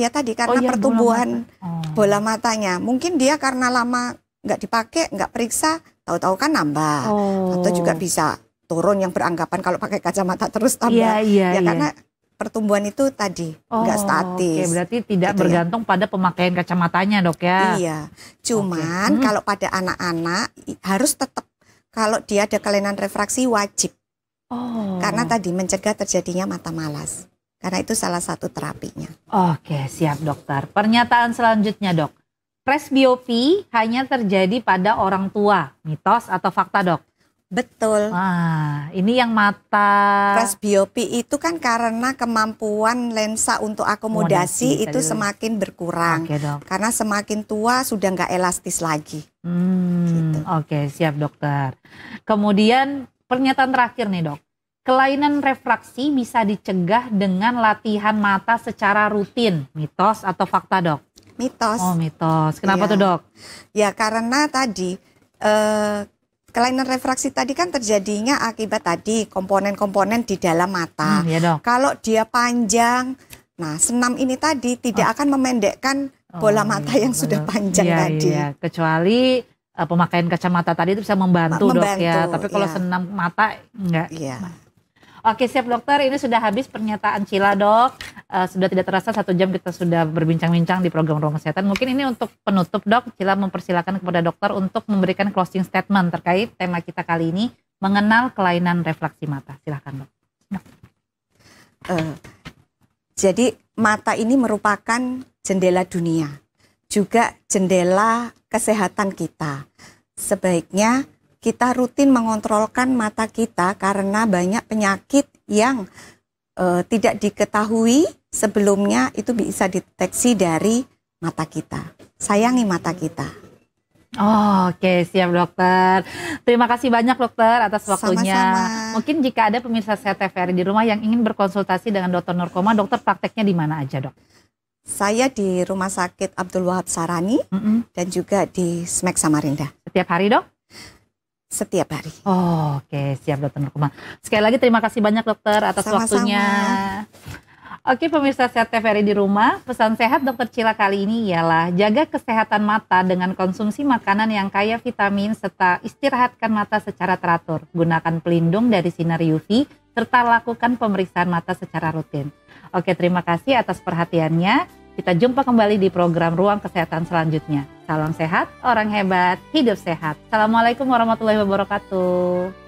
pertumbuhan bola matanya. Mungkin dia karena lama nggak dipakai, nggak periksa, tahu-tahu kan nambah. Atau juga bisa turun, yang beranggapan kalau pakai kacamata terus tambah. Karena pertumbuhan itu tadi nggak statis. Oke, berarti tidak gitu bergantung pada pemakaian kacamatanya dok ya? Iya, cuman kalau pada anak-anak harus tetap, kalau dia ada kelainan refraksi wajib. Karena tadi mencegah terjadinya mata malas. Karena itu salah satu terapinya. Oke, siap dokter. Pernyataan selanjutnya dok, presbiopi hanya terjadi pada orang tua. Mitos atau fakta dok? Betul. Ini yang mata presbiopi itu kan karena kemampuan lensa untuk akomodasi itu semakin berkurang. Karena semakin tua sudah nggak elastis lagi. Gitu. Oke, siap dokter. Kemudian pernyataan terakhir nih dok, kelainan refraksi bisa dicegah dengan latihan mata secara rutin. Mitos atau fakta dok? Mitos. Mitos. Kenapa tuh dok? Ya karena tadi kelainan refraksi tadi kan terjadinya akibat tadi komponen-komponen di dalam mata. Kalau dia panjang, nah senam ini tadi tidak akan memendekkan bola mata yang sudah panjang tadi. Kecuali pemakaian kacamata tadi itu bisa membantu dok ya. Tapi kalau senam mata enggak. Oke, siap dokter, ini sudah habis pernyataan Cila dok. Sudah tidak terasa 1 jam kita sudah berbincang-bincang di program Ruang Kesehatan. Mungkin ini untuk penutup dok, Cila mempersilakan kepada dokter untuk memberikan closing statement terkait tema kita kali ini, mengenal kelainan refraksi mata. Silahkan dok. Jadi mata ini merupakan jendela dunia, juga jendela kesehatan kita. Sebaiknya kita rutin mengontrolkan mata kita karena banyak penyakit yang tidak diketahui sebelumnya, itu bisa dideteksi dari mata kita. Sayangi mata kita. Oke, siap dokter. Terima kasih banyak dokter atas waktunya. Sama-sama. Mungkin jika ada pemirsa Sehat TVRI di rumah yang ingin berkonsultasi dengan dokter Nurkoma, dokter prakteknya di mana aja dok? Saya di Rumah Sakit Abdul Wahab Sarani dan juga di SMEK Samarinda. Setiap hari dok? Setiap hari. Oke, siap dokter Nurkoma. Sekali lagi terima kasih banyak dokter atas waktunya. Oke, pemirsa Sehat TVRI di rumah, pesan sehat dokter Cila kali ini ialah jaga kesehatan mata dengan konsumsi makanan yang kaya vitamin serta istirahatkan mata secara teratur. Gunakan pelindung dari sinar UV serta lakukan pemeriksaan mata secara rutin. Oke, terima kasih atas perhatiannya. Kita jumpa kembali di program Ruang Kesehatan selanjutnya. Salam sehat, orang hebat, hidup sehat. Assalamualaikum warahmatullahi wabarakatuh.